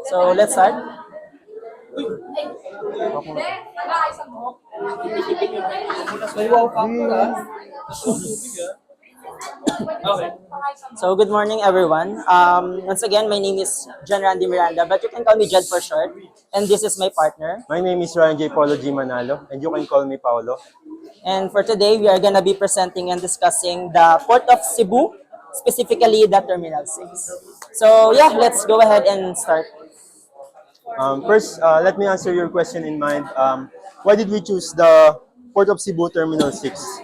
So let's start. So good morning, everyone. Once again, my name is John Randy Miranda, but you can call me Jed for short. And this is my partner. My name is Ryan J. Paulo G. Manalo, and you can call me Paolo. And for today, we are gonna be presenting and discussing the Port of Cebu, specifically the Terminal 6. So yeah, let's go ahead and start. First, let me answer your question in mind. Why did we choose the Port of Cebu Terminal 6?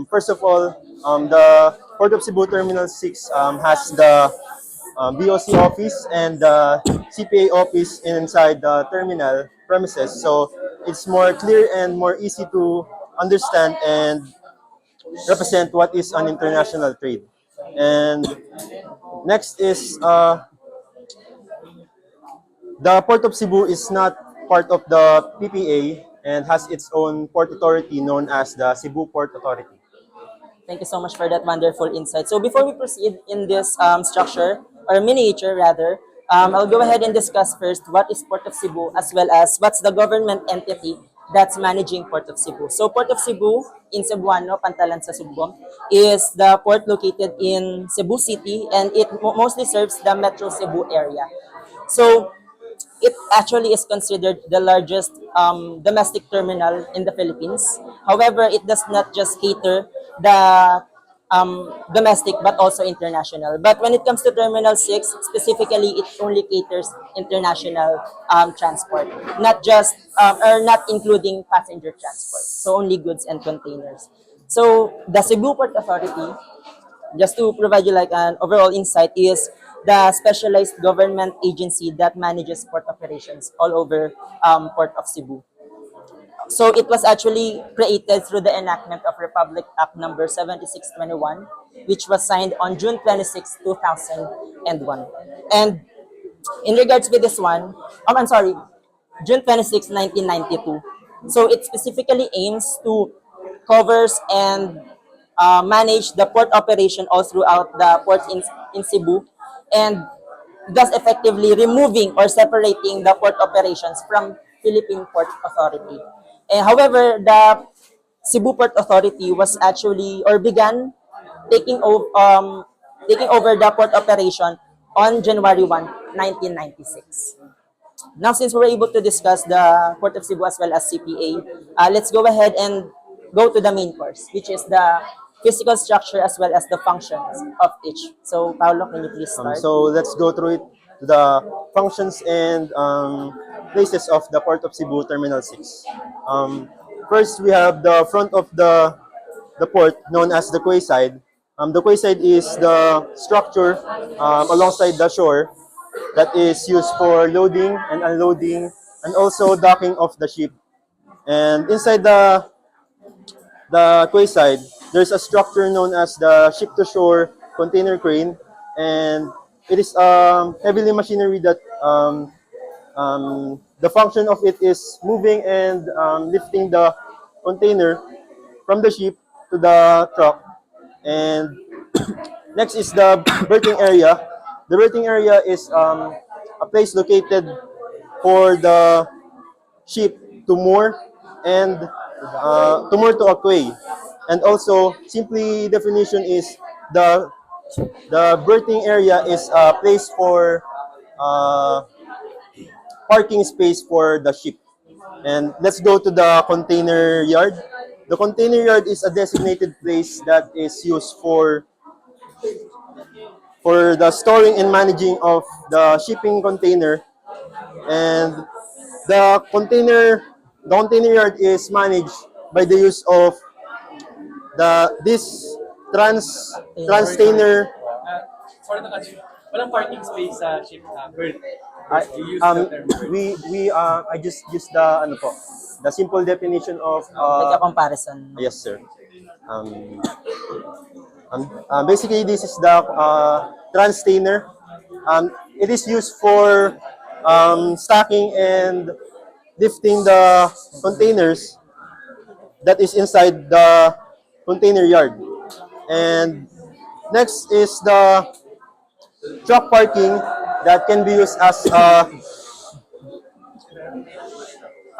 First of all, the Port of Cebu Terminal 6 has the BOC office and the CPA office inside the terminal premises. So it's more clear and more easy to understand and represent what is an international trade. And next is the Port of Cebu is not part of the PPA and has its own port authority known as the Cebu Port Authority. Thank you so much for that wonderful insight. So before we proceed in this structure, or miniature rather, I'll go ahead and discuss first what is Port of Cebu as well as what's the government entity that's managing Port of Cebu. So Port of Cebu in Cebuano, Pantalan sa Subbong, is the port located in Cebu City and it mostly serves the Metro Cebu area. So it actually is considered the largest domestic terminal in the Philippines. However, it does not just cater the domestic but also international. But when it comes to Terminal 6, specifically, it only caters international transport, not just or not including passenger transport. So only goods and containers. So the Cebu Port Authority, just to provide you like an overall insight, is the specialized government agency that manages port operations all over Port of Cebu. So it was actually created through the enactment of Republic Act number 7621, which was signed on June 26, 2001. And in regards with this one, I'm sorry, June 26, 1992. So it specifically aims to covers and manage the port operation all throughout the port in Cebu and thus effectively removing or separating the port operations from Philippine Port Authority. However, the Cebu Port Authority was actually or began taking over the port operation on January 1, 1996. Now, since we're able to discuss the Port of Cebu as well as CPA, let's go ahead and go to the main course, which is the physical structure as well as the functions of each. So, Paolo, can you please start? So let's go through it, the functions and places of the Port of Cebu Terminal 6. First, we have the front of the port known as the quayside. The quayside is the structure alongside the shore that is used for loading and unloading and also docking of the ship. And inside the quayside, there's a structure known as the ship-to-shore container crane, and it is heavily machinery that the function of it is moving and lifting the container from the ship to the truck. And next is the berthing area. The berthing area is a place located for the ship to moor and to moor to a quay. And also, simply definition is the berthing area is a place for uh, parking space for the ship. And let's go to the container yard. The container yard is a designated place that is used for the storing and managing of the shipping container. And the container yard is managed by the use of this transtainer. Sorry to cut you. Walang parking space sa ship na berth. I, You use the term berth. I just use the the simple definition of Like a comparison. yes sir. Basically this is the transtainer. It is used for stacking and lifting the containers that is inside the container yard. And next is truck parking that can be used as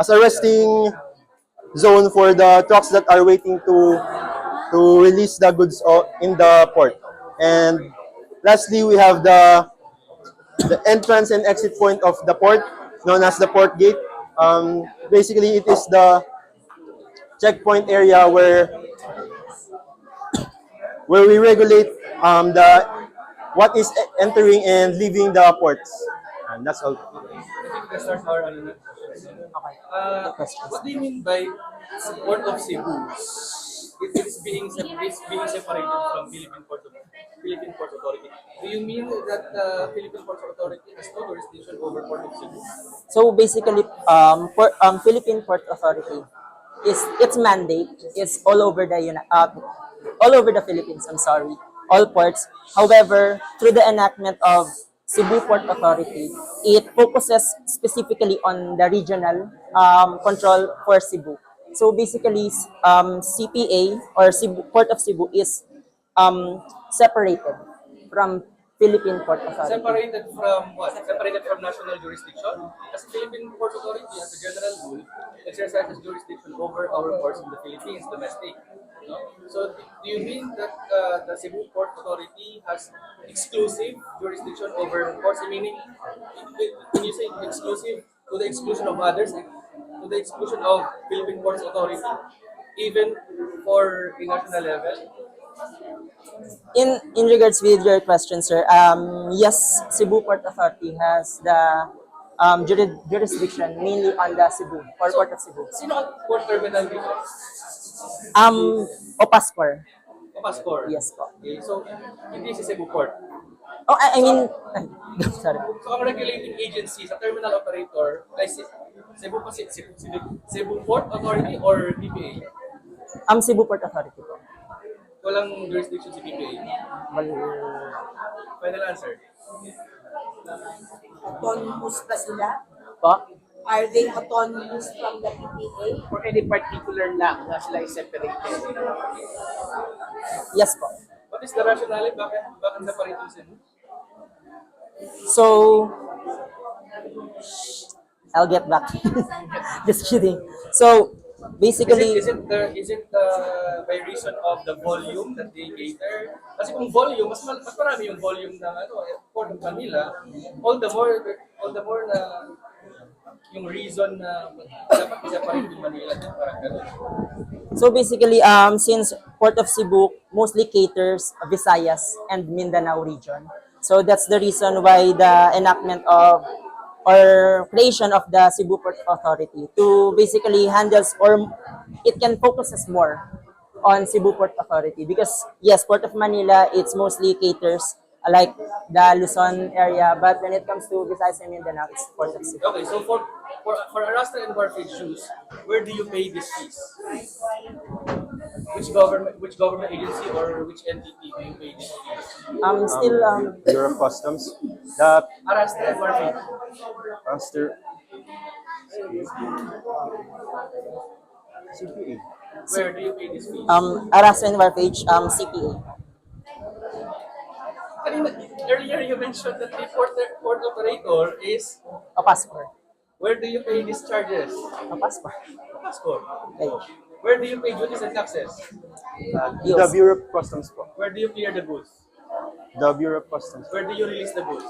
a resting zone for the trucks that are waiting to release the goods in the port. And lastly, we have the entrance and exit point of the port, known as the port gate. Basically, it is the checkpoint area where we regulate the what is entering and leaving the ports. And that's all. I think let's start our ano na. Okay. The questions. What do you mean by Port of Cebu? It is being separated from Philippine Port Authority. Do you mean that the Philippine Port Authority has no jurisdiction over Port of Cebu? So basically, Philippine Port Authority is its mandate is all over the Philippines. I'm sorry, all ports. However, through the enactment of Cebu Port Authority, it focuses specifically on the regional control for Cebu. So basically, CPA or Cebu, Port of Cebu is separated from Philippine Port Authority. Separated from what? Separated from national jurisdiction? As Philippine Port Authority, as a general rule, exercises jurisdiction over our ports in the Philippines, domestic. No? So, do you mean that the Cebu Port Authority has exclusive jurisdiction over ports? Meaning, when you say exclusive, to the exclusion of others, to the exclusion of Philippine Ports Authority, even for a national level? In regards with your question, sir, yes, Cebu Port Authority has the jurisdiction mainly on the Cebu or So, Port of Cebu. sino ang port terminal dito? Opaskor. Passport. Yes po. Okay, so hindi si Cebu Port. Oh, I mean, sorry. So ang regulating agency sa terminal operator ay Cebu Cebu Port Authority or PPA? Cebu Port Authority po. Walang jurisdiction si PPA. Final answer. Autonomous ba sila? Po? Are they autonomous from the PPA? For any particular lang na sila is separated. Yes po. What is the rationale? Bakit separate yung Cebu? So, I'll get back. Just kidding. So, basically, Is it by reason of the volume that they cater? Kasi kung volume, mas marami yung volume ng Port of Manila, all the more na yung reason na dapat i-separate yung Manila, parang gano'n. So basically, since Port of Cebu mostly caters Visayas and Mindanao region, so that's the reason why the enactment of or creation of the Cebu Port Authority to basically handles or it can focuses more on Cebu Port Authority because yes, Port of Manila it's mostly caters like the Luzon area, but when it comes to Visayas and Mindanao, it's Port of Cebu. Okay, so for Arrastra and Warfare shoes, where do you pay these fees? Which government agency or which entity do you pay these fees? Still Bureau of Customs, the Arrastra and Warfare. Master CPA. Where do you pay these fees? Arasa and Warfage, CPA. Earlier you mentioned that the port operator is Opaskor. where do you pay these charges? Opaskor. Passport. Okay. Where do you pay duties and taxes? The Yes. Bureau of Customs po. Where do you clear the goods? The Bureau of Customs. Where do you release the goods?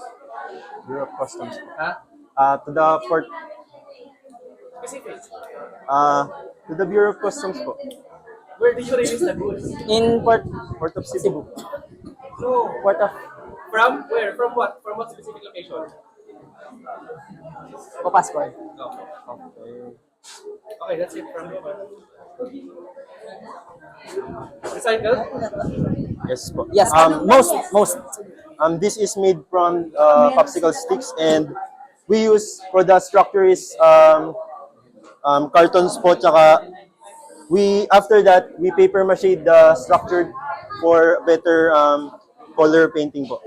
Bureau of Customs po. Huh? To the port, Specific. to the Bureau of Customs po. Where do you release the goods? In Port of Cebu. No. Port of From where? From what? From what specific location? Opaskor. No. Okay. Okay, that's it from you. Recycle? Yes po. Yes, most. This is made from popsicle sticks, and we use for the structure is cartons po, tsaka after that we paper mache the structure for better color painting po.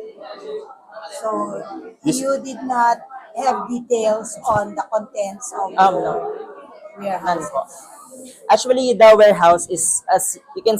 So, you did not have details on the contents of No. your None warehouse. po. Actually, the warehouse is, as you can